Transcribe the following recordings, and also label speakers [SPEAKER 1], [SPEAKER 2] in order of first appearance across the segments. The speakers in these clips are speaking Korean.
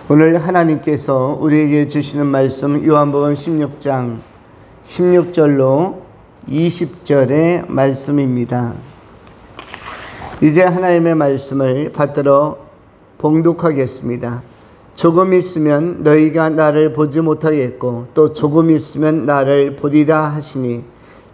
[SPEAKER 1] 오늘 하나님께서 우리에게 주시는 말씀 요한복음 16장 16절로 20절의 말씀입니다. 이제 하나님의 말씀을 받들어 봉독하겠습니다. 조금 있으면 너희가 나를 보지 못하겠고 또 조금 있으면 나를 보리라 하시니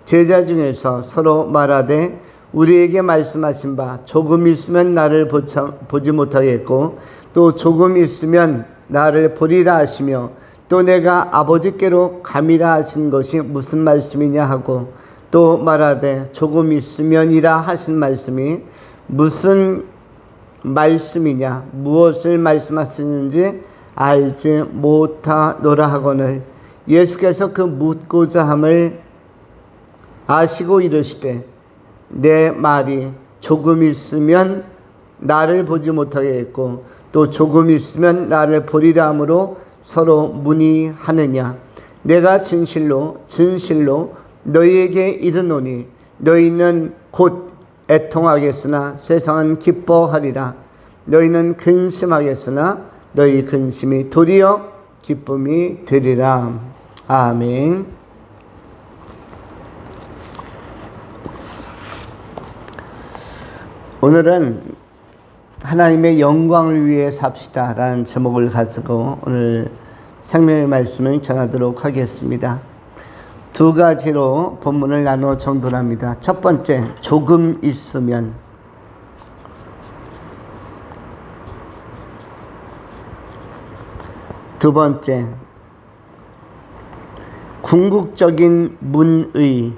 [SPEAKER 1] 제자 중에서 서로 말하되 우리에게 말씀하신 바 조금 있으면 나를 보지 못하겠고 또 조금 있으면 나를 보리라 하시며 또 내가 아버지께로 감이라 하신 것이 무슨 말씀이냐 하고 또 말하되 조금 있으면이라 하신 말씀이 무슨 말씀이냐 무엇을 말씀하시는지 알지 못하노라 하거늘 예수께서 그 묻고자 함을 아시고 이르시되 내 말이 조금 있으면 나를 보지 못하겠고 또 조금 있으면 나를 보리라 함으로 서로 문의하느냐. 내가 진실로 너희에게 이르노니 너희는 곧 애통하겠으나 세상은 기뻐하리라. 너희는 근심하겠으나 너희 근심이 도리어 기쁨이 되리라. 아멘. 오늘은 하나님의 영광을 위해 삽시다 라는 제목을 가지고 오늘 생명의 말씀을 전하도록 하겠습니다. 두 가지로 본문을 나누어 정돈합니다. 첫 번째, 조금 있으면. 두 번째, 궁극적인 문의.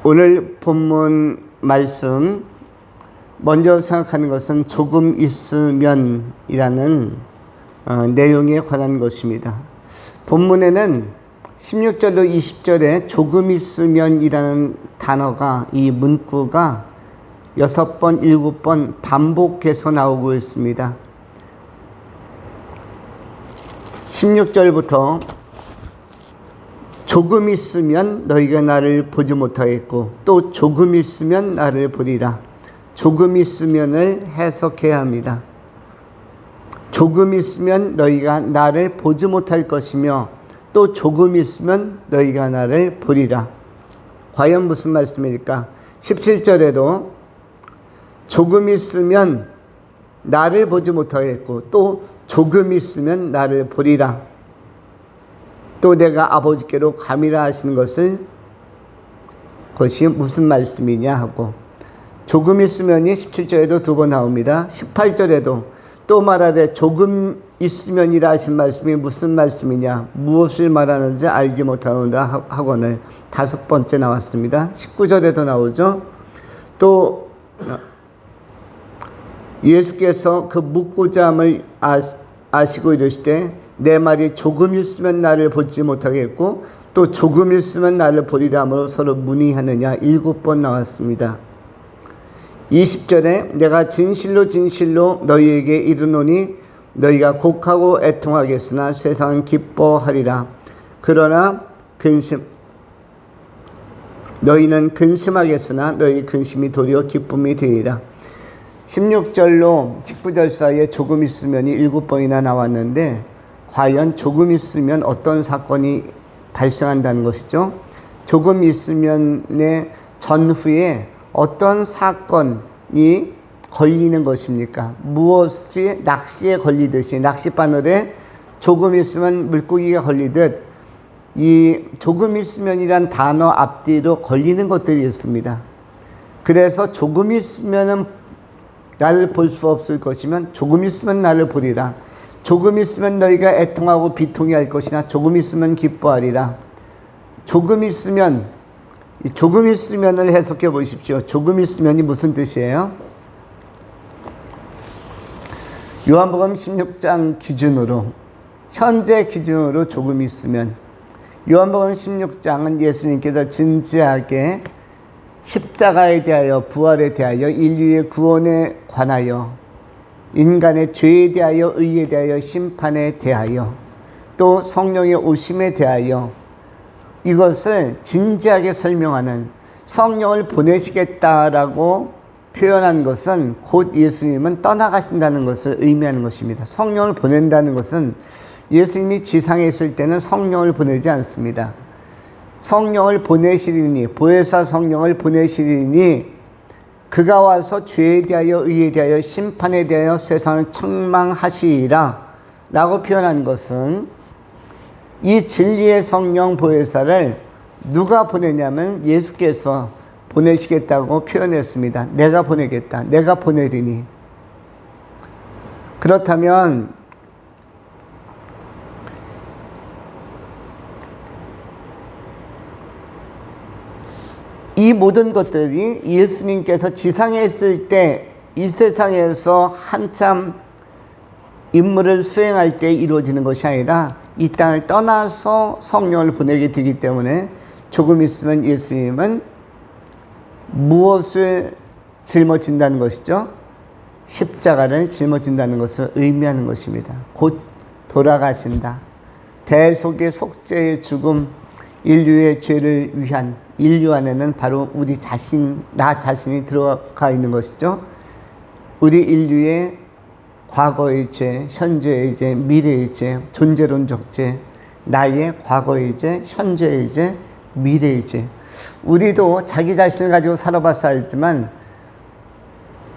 [SPEAKER 1] 오늘 본문 말씀 먼저 생각하는 것은 조금 있으면이라는 내용에 관한 것입니다. 본문에는 16절로 20절에 조금 있으면이라는 단어가 이 문구가 6번, 7번 반복해서 나오고 있습니다. 16절부터 조금 있으면 너희가 나를 보지 못하겠고 또 조금 있으면 나를 보리라. 조금 있으면을 해석해야 합니다. 조금 있으면 너희가 나를 보지 못할 것이며 또 조금 있으면 너희가 나를 보리라. 과연 무슨 말씀일까? 17절에도 조금 있으면 나를 보지 못하겠고 또 조금 있으면 나를 보리라. 또 내가 아버지께로 감이라 하시는 것이 무슨 말씀이냐 하고 조금 있으면이 17절에도 두 번 나옵니다. 18절에도 또 말하되 조금 있으면이라 하신 말씀이 무슨 말씀이냐 무엇을 말하는지 알지 못하는다 하고는 5번째 나왔습니다. 19절에도 나오죠. 또 예수께서 그 묻고자 함을 아시고 이르시되 내 말이 조금 있으면 나를 보지 못하겠고 또 조금 있으면 나를 보리라 함으로 서로 문의하느냐 7번 나왔습니다. 20절에 내가 진실로 너희에게 이르노니 너희가 곡하고 애통하겠으나 세상은 기뻐하리라. 그러나 너희는 근심하겠으나 너희 근심이 도리어 기쁨이 되리라. 16절로 19절 사이에 조금 있으면이 7번이나 나왔는데 과연 조금 있으면 어떤 사건이 발생한다는 것이죠. 조금 있으면의 전후에 어떤 사건이 걸리는 것입니까? 무엇이 낚시에 걸리듯이 낚싯바늘에 조금 있으면 물고기가 걸리듯 이 조금 있으면이란 단어 앞뒤로 걸리는 것들이 있습니다. 그래서 조금 있으면은 나를 볼 수 없을 것이면 조금 있으면 나를 보리라. 조금 있으면 너희가 애통하고 비통해 할 것이나 조금 있으면 기뻐하리라. 조금 있으면을 해석해 보십시오. 조금 있으면이 무슨 뜻이에요? 요한복음 16장 기준으로 현재 기준으로 조금 있으면 요한복음 16장은 예수님께서 진지하게 십자가에 대하여 부활에 대하여 인류의 구원에 관하여 인간의 죄에 대하여, 의에 대하여, 심판에 대하여, 또 성령의 오심에 대하여 이것을 진지하게 설명하는, 성령을 보내시겠다라고 표현한 것은 곧 예수님은 떠나가신다는 것을 의미하는 것입니다. 성령을 보낸다는 것은 예수님이 지상에 있을 때는 성령을 보내지 않습니다. 성령을 보내시리니, 보혜사 성령을 보내시리니 그가 와서 죄에 대하여, 의에 대하여, 심판에 대하여 세상을 책망하시리라 라고 표현한 것은, 이 진리의 성령 보혜사를 누가 보내냐면 예수께서 보내시겠다고 표현했습니다. 내가 보내겠다. 내가 보내리니. 그렇다면 이 모든 것들이 예수님께서 지상에 있을 때 이 세상에서 한참 임무를 수행할 때 이루어지는 것이 아니라 이 땅을 떠나서 성령을 보내게 되기 때문에 조금 있으면 예수님은 무엇을 짊어진다는 것이죠? 십자가를 짊어진다는 것을 의미하는 것입니다. 곧 돌아가신다. 대속의 속죄의 죽음, 인류의 죄를 위한, 인류 안에는 바로 우리 자신, 나 자신이 들어가 있는 것이죠. 우리 인류의 과거의 죄, 현재의 죄, 미래의 죄, 존재론적 죄, 나의 과거의 죄, 현재의 죄, 미래의 죄. 우리도 자기 자신을 가지고 살아봐서 알지만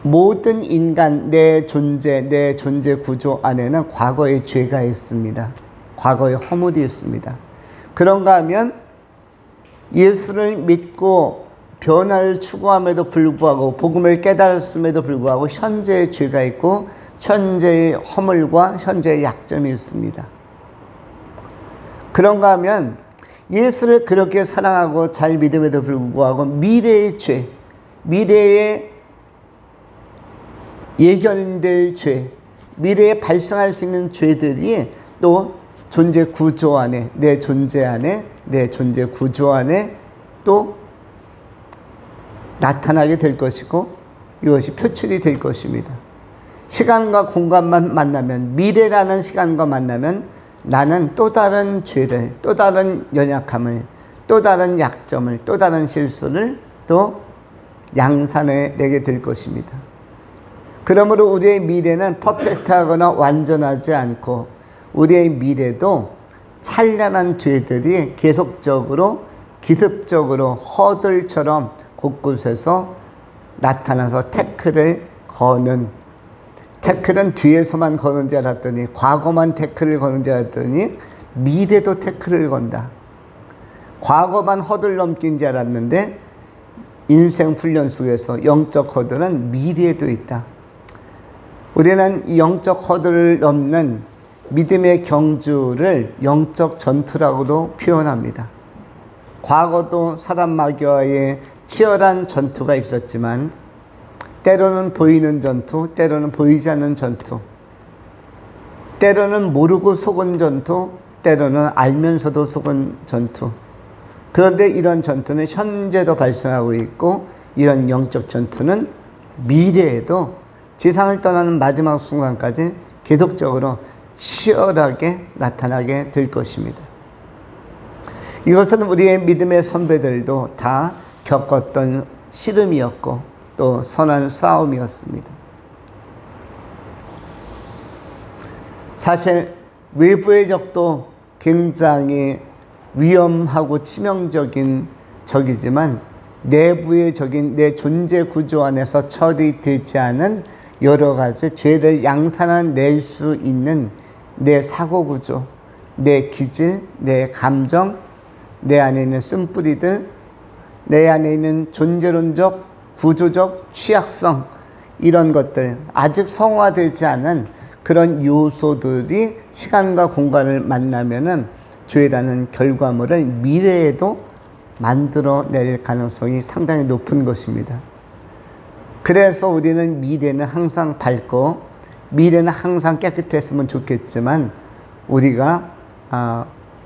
[SPEAKER 1] 모든 인간, 내 존재 구조 안에는 과거의 죄가 있습니다. 과거의 허물이 있습니다. 그런가 하면 예수를 믿고 변화를 추구함에도 불구하고, 복음을 깨달았음에도 불구하고 현재의 죄가 있고 현재의 허물과 현재의 약점이 있습니다. 그런가 하면 예수를 그렇게 사랑하고 잘 믿음에도 불구하고 미래의 죄, 미래에 예견될 죄, 미래에 발생할 수 있는 죄들이 또 존재 구조 안에, 내 존재 안에, 내 존재 구조 안에 또 나타나게 될 것이고 이것이 표출이 될 것입니다. 시간과 공간만 만나면, 미래라는 시간과 만나면 나는 또 다른 죄를, 또 다른 연약함을, 또 다른 약점을, 또 다른 실수를 또 양산해 내게 될 것입니다. 그러므로 우리의 미래는 퍼펙트하거나 완전하지 않고 우리의 미래도 찬란한 죄들이 계속적으로, 기습적으로 허들처럼 곳곳에서 나타나서 태클을 거는, 태클은 뒤에서만 거는 줄 알았더니, 과거만 태클을 거는 줄 알았더니 미래도 태클을 건다. 과거만 허들 넘긴 줄 알았는데 인생 훈련 속에서 영적 허들은 미래에도 있다. 우리는 이 영적 허들을 넘는 믿음의 경주를 영적 전투라고도 표현합니다. 과거도 사단 마귀와의 치열한 전투가 있었지만 때로는 보이는 전투, 때로는 보이지 않는 전투, 때로는 모르고 속은 전투, 때로는 알면서도 속은 전투. 그런데 이런 전투는 현재도 발생하고 있고 이런 영적 전투는 미래에도 지상을 떠나는 마지막 순간까지 계속적으로 치열하게 나타나게 될 것입니다. 이것은 우리의 믿음의 선배들도 다 겪었던 씨름이었고 또 선한 싸움이었습니다. 사실 외부의 적도 굉장히 위험하고 치명적인 적이지만 내부의 적인 내 존재 구조 안에서 처리되지 않은 여러 가지 죄를 양산해낼 수 있는 내 사고 구조, 내 기질, 내 감정, 내 안에 있는 쓴뿌리들, 내 안에 있는 존재론적, 구조적 취약성, 이런 것들, 아직 성화되지 않은 그런 요소들이 시간과 공간을 만나면은 죄라는 결과물을 미래에도 만들어낼 가능성이 상당히 높은 것입니다. 그래서 우리는 미래는 항상 밝고 미래는 항상 깨끗했으면 좋겠지만 우리가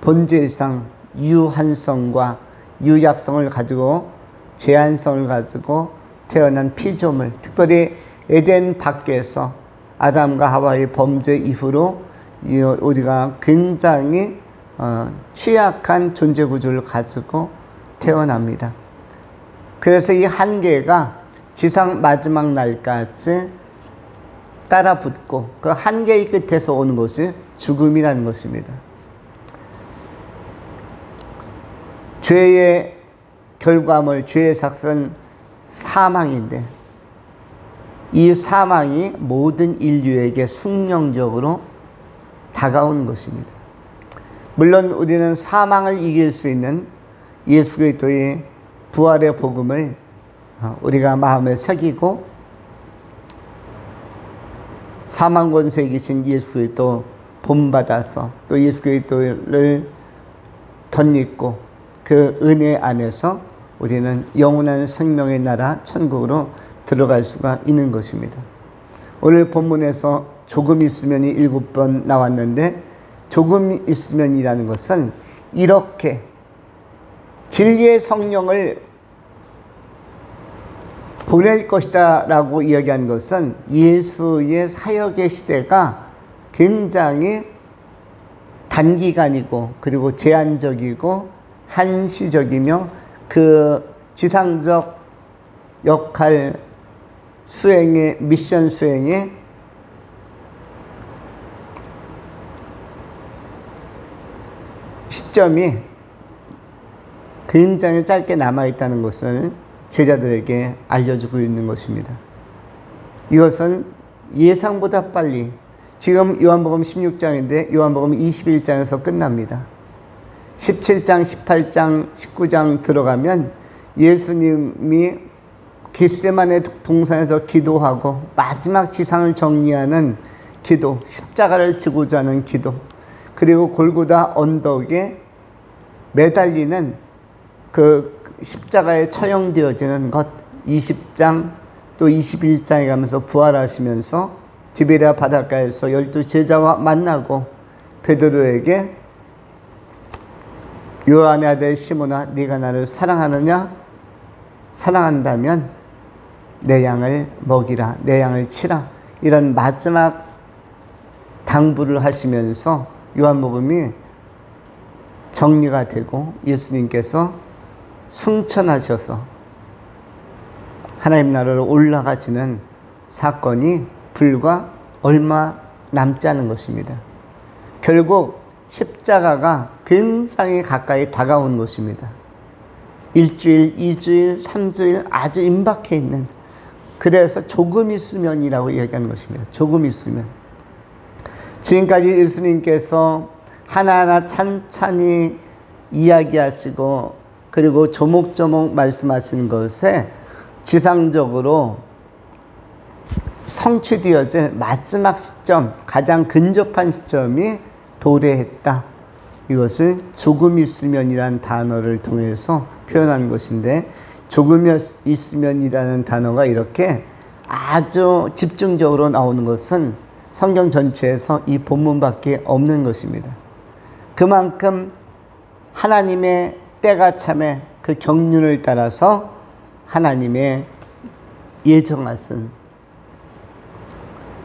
[SPEAKER 1] 본질상 유한성과 유약성을 가지고 제한성을 가지고 태어난 피조물, 특별히 에덴 밖에서 아담과 하와의 범죄 이후로 우리가 굉장히 취약한 존재 구조를 가지고 태어납니다. 그래서 이 한계가 지상 마지막 날까지 따라붙고 그 한계의 끝에서 오는 것이 죽음이라는 것입니다. 죄의 결과물, 죄의 삭은 사망인데 이 사망이 모든 인류에게 숙명적으로 다가오는 것입니다. 물론 우리는 사망을 이길 수 있는 예수 그리스도의 부활의 복음을 우리가 마음에 새기고 사망 권세에 이기신 예수 그리스도 본받아서 또 예수 그리스도를 덧입고 그 은혜 안에서 우리는 영원한 생명의 나라 천국으로 들어갈 수가 있는 것입니다. 오늘 본문에서 조금 있으면이 7번 나왔는데 조금 있으면이라는 것은 이렇게 진리의 성령을 보낼 것이다 라고 이야기한 것은 예수의 사역의 시대가 굉장히 단기간이고 그리고 제한적이고 한시적이며 그 지상적 역할 수행의 미션 수행의 시점이 굉장히 짧게 남아있다는 것을 제자들에게 알려주고 있는 것입니다. 이것은 예상보다 빨리 지금 요한복음 16장인데 요한복음 21장에서 끝납니다. 17장, 18장, 19장 들어가면 예수님이 겟세마네 동산에서 기도하고 마지막 지상을 정리하는 기도, 십자가를 지고자 하는 기도, 그리고 골고다 언덕에 매달리는 그 십자가에 처형되어지는 것, 20장 또 21장에 가면서 부활하시면서 디베랴 바닷가에서 12 제자와 만나고 베드로에게 요한의 아들 시몬아 네가 나를 사랑하느냐? 사랑한다면 내 양을 먹이라, 내 양을 치라, 이런 마지막 당부를 하시면서 요한복음이 정리가 되고 예수님께서 승천하셔서 하나님 나라로 올라가시는 사건이 불과 얼마 남지 않은 것입니다. 결국 십자가가 굉장히 가까이 다가온 것입니다. 1주일, 2주일, 3주일 아주 임박해 있는, 그래서 조금 있으면이라고 얘기하는 것입니다. 조금 있으면. 지금까지 예수님께서 하나하나 찬찬히 이야기하시고 그리고 조목조목 말씀하시는 것에 지상적으로 성취되어질 마지막 시점, 가장 근접한 시점이 도래했다. 이것을 조금 있으면이라는 단어를 통해서 표현하는 것인데, 조금 있으면이라는 단어가 이렇게 아주 집중적으로 나오는 것은 성경 전체에서 이 본문밖에 없는 것입니다. 그만큼 하나님의 때가 참에 그 경륜을 따라서 하나님의 예정하신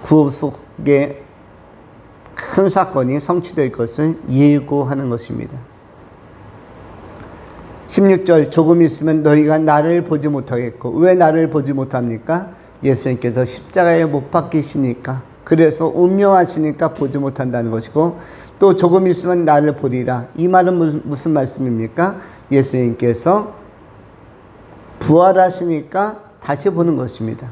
[SPEAKER 1] 구속의 큰 사건이 성취될 것을 예고하는 것입니다. 16절 조금 있으면 너희가 나를 보지 못하겠고, 왜 나를 보지 못합니까? 예수님께서 십자가에 못 박히시니까, 그래서 운명하시니까 보지 못한다는 것이고, 또 조금 있으면 나를 보리라. 이 말은 무슨 말씀입니까? 예수님께서 부활하시니까 다시 보는 것입니다.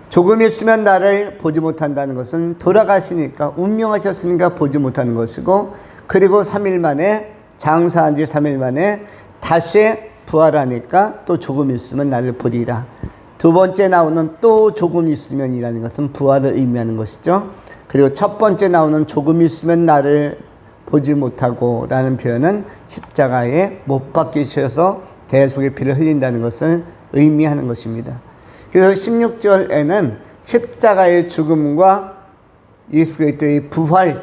[SPEAKER 1] 조금 있으면 나를 보지 못한다는 것은 돌아가시니까, 운명하셨으니까 보지 못하는 것이고, 그리고 3일 만에, 장사한 지 3일 만에 다시 부활하니까 또 조금 있으면 나를 보리라. 두 번째 나오는 또 조금 있으면이라는 것은 부활을 의미하는 것이죠. 그리고 첫 번째 나오는 조금 있으면 나를 보지 못하고 라는 표현은 십자가에 못 박히셔서 대속의 피를 흘린다는 것을 의미하는 것입니다. 그래서 16절에는 십자가의 죽음과 예수 그리스도의 부활,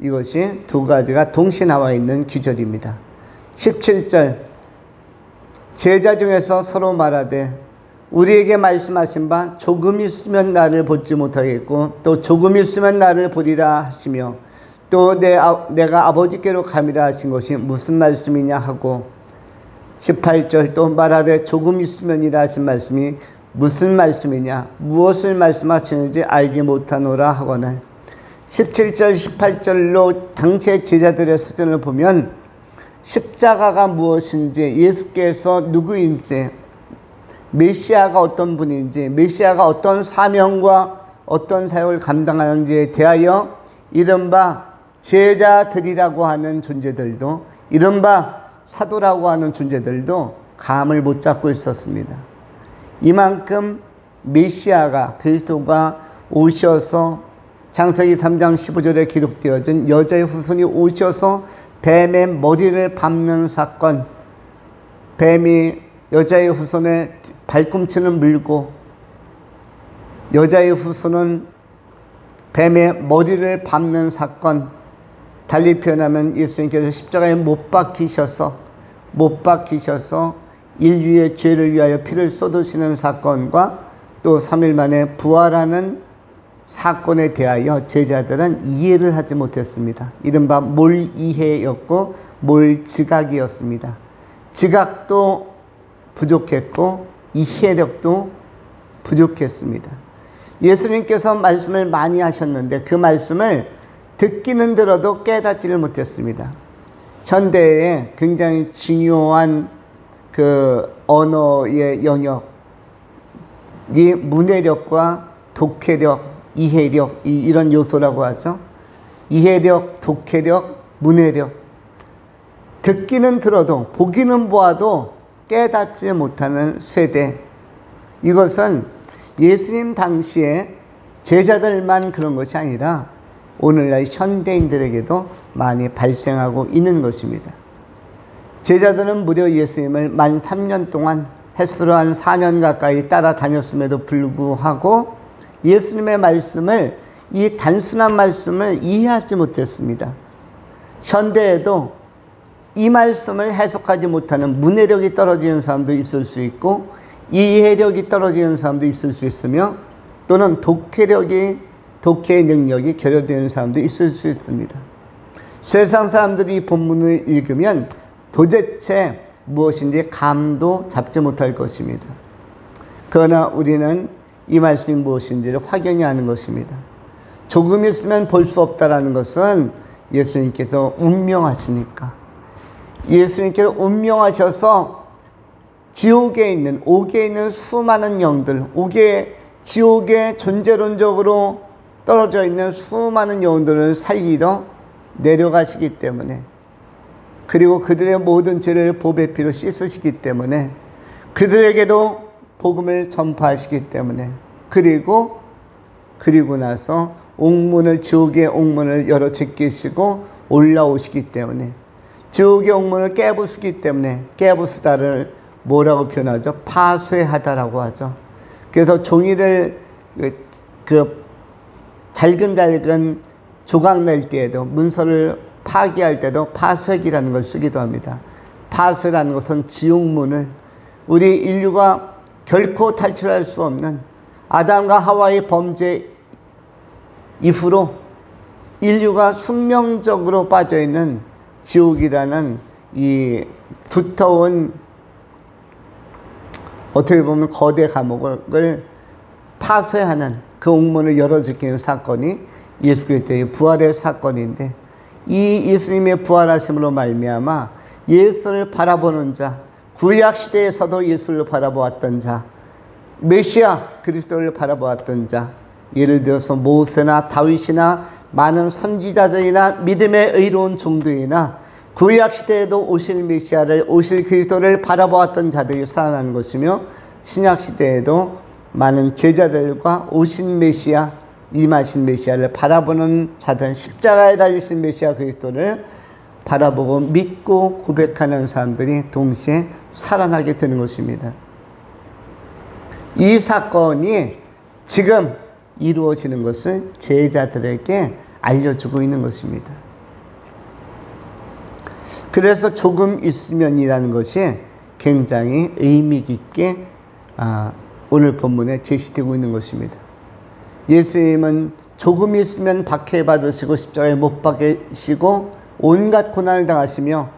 [SPEAKER 1] 이것이 두 가지가 동시에 나와 있는 구절입니다. 17절 제자 중에서 서로 말하되 우리에게 말씀하신 바 조금 있으면 나를 보지 못하겠고 또 조금 있으면 나를 보리라 하시며 또 내가 아버지께로 가미라 하신 것이 무슨 말씀이냐 하고 18절 또 말하되 조금 있으면이라 하신 말씀이 무슨 말씀이냐 무엇을 말씀하시는지 알지 못하노라 하거늘 17절 18절로 당시의 제자들의 수준을 보면 십자가가 무엇인지 예수께서 누구인지 메시아가 어떤 분인지 메시아가 어떤 사명과 어떤 사역을 감당하는지에 대하여 이른바 제자들이라고 하는 존재들도 이른바 사도라고 하는 존재들도 감을 못 잡고 있었습니다. 이만큼 메시아가 그리스도가 오셔서 창세기 3장 15절에 기록되어진 여자의 후손이 오셔서 뱀의 머리를 밟는 사건, 뱀이 여자의 후손의 발꿈치를 물고 여자의 후손은 뱀의 머리를 밟는 사건, 달리 표현하면 예수님께서 십자가에 못 박히셔서 인류의 죄를 위하여 피를 쏟으시는 사건과 또 3일 만에 부활하는 사건에 대하여 제자들은 이해를 하지 못했습니다. 이른바 몰이해였고 몰지각이었습니다. 지각도 부족했고 이해력도 부족했습니다. 예수님께서 말씀을 많이 하셨는데 그 말씀을 듣기는 들어도 깨닫지를 못했습니다. 현대에 굉장히 중요한 그 언어의 영역이 문해력과 독해력, 이해력 이런 요소라고 하죠. 이해력, 독해력, 문해력. 듣기는 들어도 보기는 보아도 깨닫지 못하는 세대. 이것은 예수님 당시에 제자들만 그런 것이 아니라 오늘날 현대인들에게도 많이 발생하고 있는 것입니다. 제자들은 무려 예수님을 만 3년 동안 횟수로 한 4년 가까이 따라다녔음에도 불구하고 예수님의 말씀을 이 단순한 말씀을 이해하지 못했습니다. 현대에도 이 말씀을 해석하지 못하는 문해력이 떨어지는 사람도 있을 수 있고 이해력이 떨어지는 사람도 있을 수 있으며 또는 독해의 능력이 결여되는 사람도 있을 수 있습니다. 세상 사람들이 이 본문을 읽으면 도대체 무엇인지 감도 잡지 못할 것입니다. 그러나 우리는 이 말씀이 무엇인지를 확연히 아는 것입니다. 조금 있으면 볼 수 없다라는 것은 예수님께서 운명하시니까 예수님께서 운명하셔서 지옥에 있는 옥에 있는 수많은 영들 지옥에 존재론적으로 떨어져 있는 수많은 영혼들을 살리러 내려가시기 때문에 그리고 그들의 모든 죄를 보배 피로 씻으시기 때문에 그들에게도 복음을 전파하시기 때문에 그리고 나서 지옥의 옥문을 열어 제끼시고 올라오시기 때문에 지옥의 옥문을 깨부수기 때문에 깨부수다를 뭐라고 표현하죠? 파쇄하다라고 하죠. 그래서 종이를 잘근잘근 조각 낼 때에도 문서를 파기할 때도 파쇄기라는 걸 쓰기도 합니다. 파쇄라는 것은 지옥문을 우리 인류가 결코 탈출할 수 없는 아담과 하와의 범죄 이후로 인류가 숙명적으로 빠져있는 지옥이라는 이 두터운 어떻게 보면 거대 감옥을 파쇄하는 그 옥문을 열어제끼는 사건이 예수 그리스도의 부활의 사건인데 이 예수님의 부활하심으로 말미암아 예수를 바라보는 자, 구약 시대에서도 예수를 바라보았던 자, 메시아 그리스도를 바라보았던 자, 예를 들어서 모세나 다윗이나 많은 선지자들이나 믿음의 의로운 종들이나 구약 시대에도 오실 메시아를 오실 그리스도를 바라보았던 자들이 살아나는 것이며 신약 시대에도 많은 제자들과 오신 메시아 임하신 메시아를 바라보는 자들 십자가에 달리신 메시아 그리스도를 바라보고 믿고 고백하는 사람들이 동시에 살아나게 되는 것입니다. 이 사건이 지금 이루어지는 것을 제자들에게 알려주고 있는 것입니다. 그래서 조금 있으면이라는 것이 굉장히 의미 깊게 오늘 본문에 제시되고 있는 것입니다. 예수님은 조금 있으면 박해받으시고 십자가에 못 박히시고 온갖 고난을 당하시며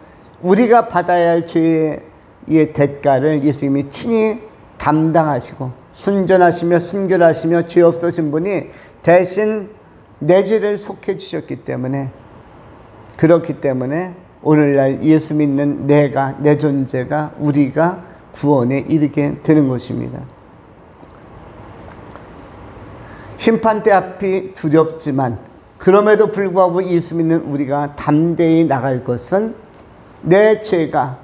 [SPEAKER 1] 우리가 받아야 할 죄의 대가를 예수님이 친히 담당하시고 순전하시며 순결하시며 죄 없으신 분이 대신 내 죄를 속해 주셨기 때문에, 그렇기 때문에 오늘날 예수 믿는 내가, 내 존재가, 우리가 구원에 이르게 되는 것입니다. 심판대 앞이 두렵지만 그럼에도 불구하고 예수 믿는 우리가 담대히 나갈 것은 내 죄가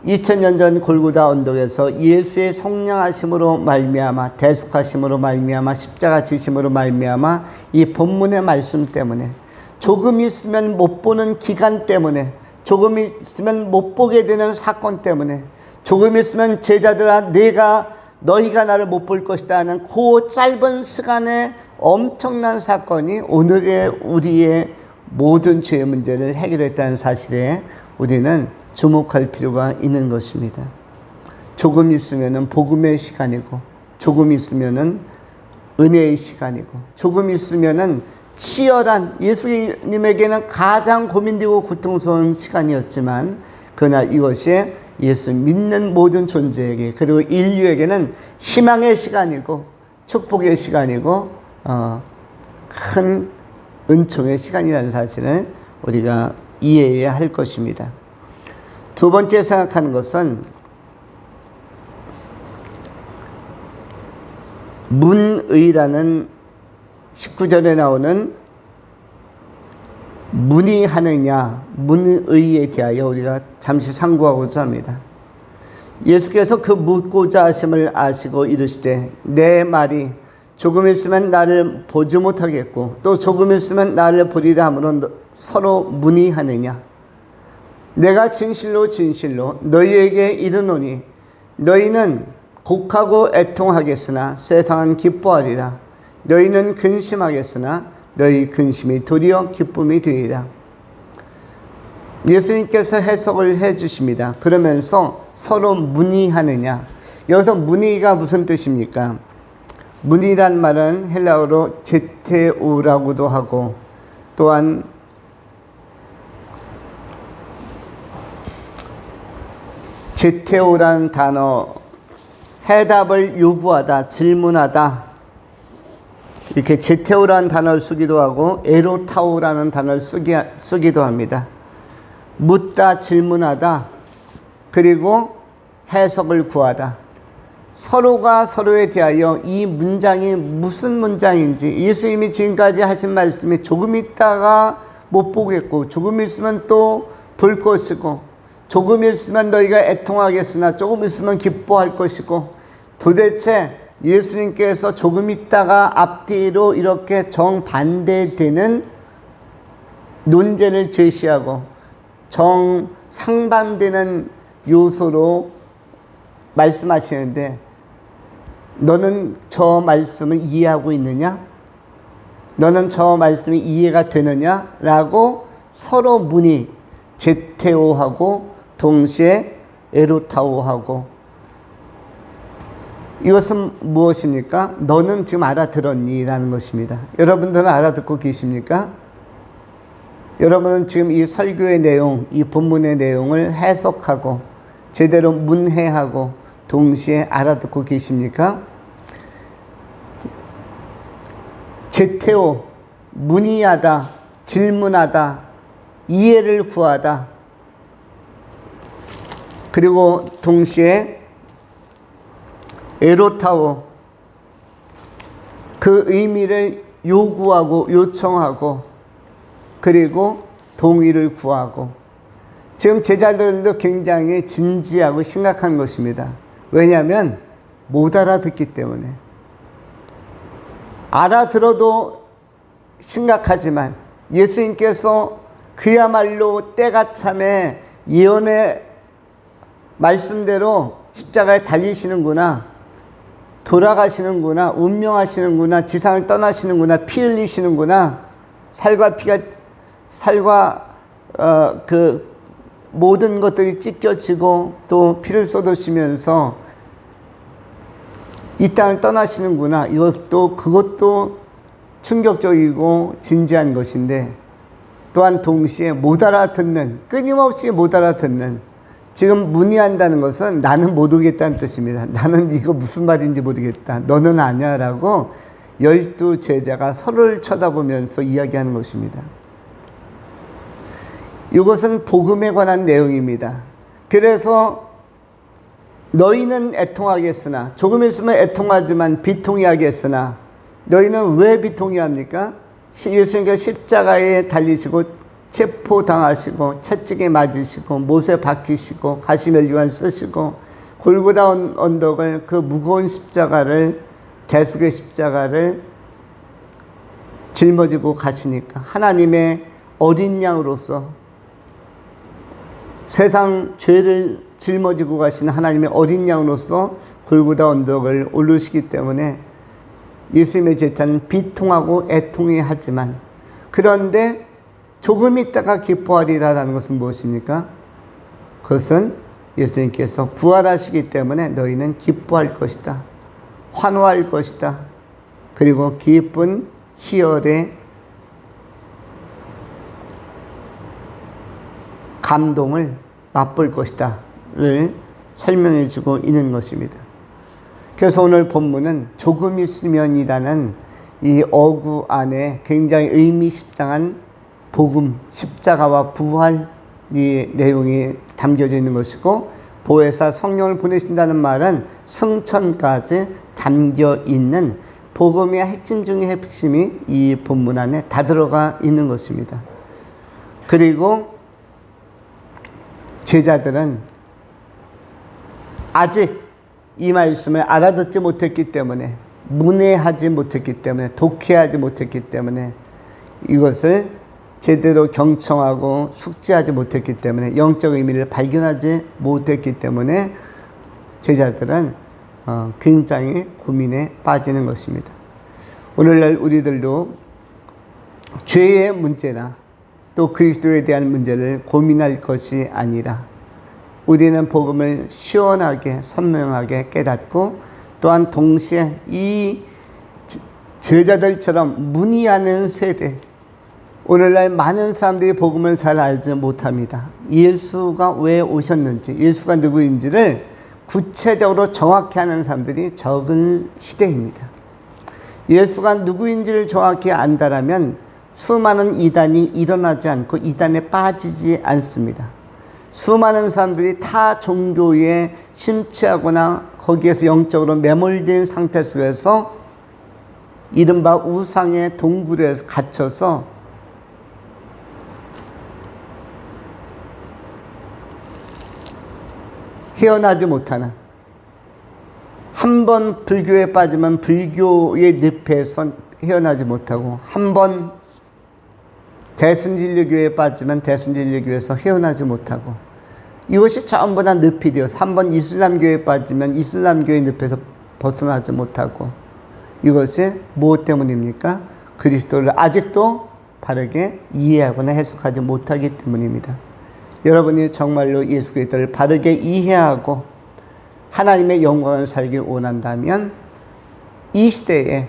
[SPEAKER 1] 2000년 전 골고다 언덕에서 예수의 성령하심으로 말미암아, 대속하심으로 말미암아, 십자가 지심으로 말미암아, 이 본문의 말씀 때문에, 조금 있으면 못 보는 기간 때문에, 조금 있으면 못 보게 되는 사건 때문에, 조금 있으면 제자들아 너희가 나를 못 볼 것이다 하는 그 짧은 시간에 엄청난 사건이 오늘의 우리의 모든 죄의 문제를 해결했다는 사실에 우리는 주목할 필요가 있는 것입니다. 조금 있으면은 복음의 시간이고, 조금 있으면은 은혜의 시간이고, 조금 있으면은 치열한, 예수님에게는 가장 고민되고 고통스러운 시간이었지만, 그러나 이것이 예수 믿는 모든 존재에게, 그리고 인류에게는 희망의 시간이고 축복의 시간이고 큰 은총의 시간이라는 사실을 우리가 이해해야 할 것입니다. 두 번째 생각하는 것은 문의라는 19절에 나오는 문의하느냐, 문의에 대하여 우리가 잠시 상고하고자 합니다. 예수께서 그 묻고자 하심을 아시고 이르시되 내 말이 조금 있으면 나를 보지 못하겠고 또 조금 있으면 나를 보리라 하므로 서로 문의하느냐. 내가 진실로 진실로 너희에게 이르노니 너희는 곡하고 애통하겠으나 세상은 기뻐하리라. 너희는 근심하겠으나 너희 근심이 도리어 기쁨이 되리라. 예수님께서 해석을 해 주십니다. 그러면서 서로 문의하느냐. 여기서 문의가 무슨 뜻입니까? 문의란 말은 헬라어로 제테오라고도 하고 또한 제테오라는 단어, 해답을 요구하다, 질문하다, 이렇게 제테오라는 단어를 쓰기도 하고 에로타오라는 단어를 쓰기도 합니다. 묻다, 질문하다, 그리고 해석을 구하다. 서로가 서로에 대하여 이 문장이 무슨 문장인지, 예수님이 지금까지 하신 말씀이 조금 있다가 못 보겠고 조금 있으면 또 볼 것이고 조금 있으면 너희가 애통하겠으나 조금 있으면 기뻐할 것이고, 도대체 예수님께서 조금 있다가 앞뒤로 이렇게 정반대되는 논제를 제시하고 정상반되는 요소로 말씀하시는데, 너는 저 말씀을 이해하고 있느냐? 너는 저 말씀이 이해가 되느냐? 라고 서로 문의, 제테오하고 동시에 에로타오하고. 이것은 무엇입니까? 너는 지금 알아들었니? 라는 것입니다. 여러분들은 알아듣고 계십니까? 여러분은 지금 이 설교의 내용, 이 본문의 내용을 해석하고 제대로 문해하고 동시에 알아듣고 계십니까? 제테오, 문의하다, 질문하다, 이해를 구하다, 그리고 동시에 에로타오, 그 의미를 요구하고 요청하고 그리고 동의를 구하고. 지금 제자들도 굉장히 진지하고 심각한 것입니다. 왜냐하면 못 알아듣기 때문에. 알아들어도 심각하지만 예수님께서 그야말로 때가 참에 예언의 말씀대로 십자가에 달리시는구나, 돌아가시는구나, 운명하시는구나, 지상을 떠나시는구나, 피 흘리시는구나, 살과 그 모든 것들이 찢겨지고 또 피를 쏟으시면서 이 땅을 떠나시는구나. 그것도 충격적이고 진지한 것인데, 또한 동시에 못 알아듣는, 끊임없이 못 알아듣는, 지금 문의한다는 것은 나는 모르겠다는 뜻입니다. 나는 이거 무슨 말인지 모르겠다. 너는 아냐 라고 12 제자가 서로를 쳐다보면서 이야기하는 것입니다. 이것은 복음에 관한 내용입니다. 그래서 너희는 애통하겠으나, 조금 있으면 애통하지만 비통히 하겠으나, 너희는 왜 비통히 합니까? 예수님께서 십자가에 달리시고 체포당하시고 채찍에 맞으시고 못에 박히시고 가시면류관 쓰시고 골고다 언덕을, 그 무거운 십자가를, 대속의 십자가를 짊어지고 가시니까 하나님의 어린 양으로서 세상 죄를 짊어지고 가시는 하나님의 어린 양으로서 골고다 언덕을 오르시기 때문에 예수님의 제자는 비통하고 애통해 하지만, 그런데 조금 있다가 기뻐하리라라는 것은 무엇입니까? 그것은 예수님께서 부활하시기 때문에 너희는 기뻐할 것이다, 환호할 것이다, 그리고 기쁜 희열의 감동을 맛볼 것이다를 설명해 주고 있는 것입니다. 그래서 오늘 본문은 조금 있으면이라는 이 어구 안에 굉장히 의미심장한 복음, 십자가와 부활 이 내용이 담겨져 있는 것이고, 보혜사 성령을 보내신다는 말은 승천까지 담겨 있는 복음의 핵심 중의 핵심이 이 본문 안에 다 들어가 있는 것입니다. 그리고 제자들은 아직 이 말씀을 알아듣지 못했기 때문에, 문해하지 못했기 때문에, 독해하지 못했기 때문에, 이것을 제대로 경청하고 숙지하지 못했기 때문에, 영적 의미를 발견하지 못했기 때문에 제자들은 굉장히 고민에 빠지는 것입니다. 오늘날 우리들도 죄의 문제나 또 그리스도에 대한 문제를 고민할 것이 아니라, 우리는 복음을 시원하게 선명하게 깨닫고, 또한 동시에 이 제자들처럼 문의하는 세대, 오늘날 많은 사람들이 복음을 잘 알지 못합니다. 예수가 왜 오셨는지, 예수가 누구인지를 구체적으로 정확히 하는 사람들이 적은 시대입니다. 예수가 누구인지를 정확히 안다라면 수많은 이단이 일어나지 않고 이단에 빠지지 않습니다. 수많은 사람들이 타 종교에 심취하거나 거기에서 영적으로 매몰된 상태 속에서 이른바 우상의 동굴에 갇혀서 헤어나지 못하는, 한 번 불교에 빠지면 불교의 늪에서 헤어나지 못하고, 한 번 대순진리교에 빠지면 대순진리교에서 헤어나지 못하고, 이것이 전부 다 늪이 되어서 한 번 이슬람교에 빠지면 이슬람교의 늪에서 벗어나지 못하고, 이것이 무엇 때문입니까? 그리스도를 아직도 바르게 이해하거나 해석하지 못하기 때문입니다. 여러분이 정말로 예수 그리스도를 바르게 이해하고 하나님의 영광을 살길 원한다면, 이 시대에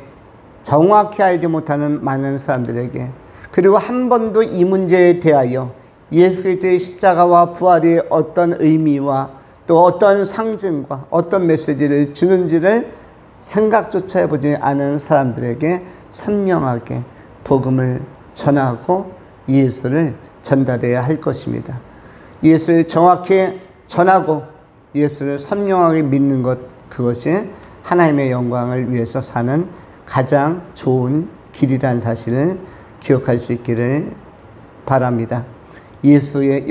[SPEAKER 1] 정확히 알지 못하는 많은 사람들에게, 그리고 한 번도 이 문제에 대하여 예수 그리스도의 십자가와 부활이 어떤 의미와 또 어떤 상징과 어떤 메시지를 주는지를 생각조차 해보지 않은 사람들에게 선명하게 복음을 전하고 예수를 전달해야 할 것입니다. 예수를 정확히 전하고 예수를 선명하게 믿는 것, 그것이 하나님의 영광을 위해서 사는 가장 좋은 길이라는 사실을 기억할 수 있기를 바랍니다. 예수의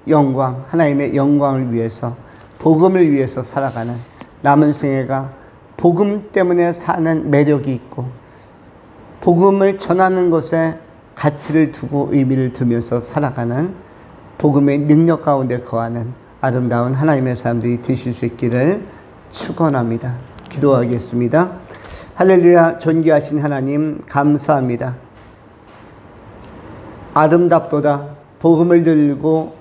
[SPEAKER 1] 영광, 하나님의 영광을 위해서, 복음을 위해서 살아가는 남은 생애가 복음 때문에 사는 매력이 있고, 복음을 전하는 것에 가치를 두고 의미를 두면서 살아가는 복음의 능력 가운데 거하는 아름다운 하나님의 사람들이 되실 수 있기를 축원합니다. 기도하겠습니다. 할렐루야. 존귀하신 하나님, 감사합니다. 아름답도다. 복음을 들고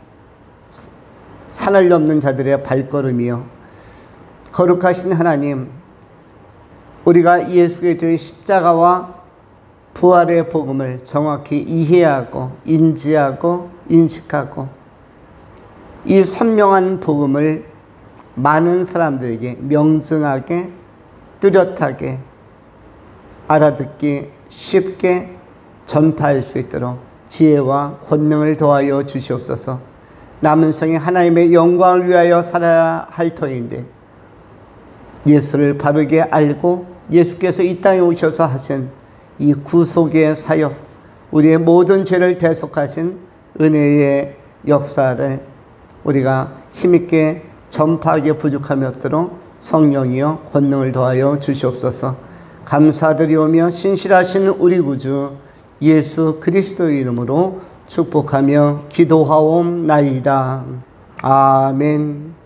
[SPEAKER 1] 산을 넘는 자들의 발걸음이요, 거룩하신 하나님, 우리가 예수 그리스도의 십자가와 부활의 복음을 정확히 이해하고 인지하고 인식하고 이 선명한 복음을 많은 사람들에게 명증하게 뚜렷하게 알아듣기 쉽게 전파할 수 있도록 지혜와 권능을 더하여 주시옵소서. 남은 생에 하나님의 영광을 위하여 살아야 할 터인데 예수를 바르게 알고 예수께서 이 땅에 오셔서 하신 이 구속의 사역, 우리의 모든 죄를 대속하신 은혜의 역사를 우리가 힘있게 전파하기에 부족함이 없도록 성령이여 권능을 더하여 주시옵소서. 감사드리오며 신실하신 우리 구주 예수 그리스도의 이름으로 축복하며 기도하옵나이다. 아멘.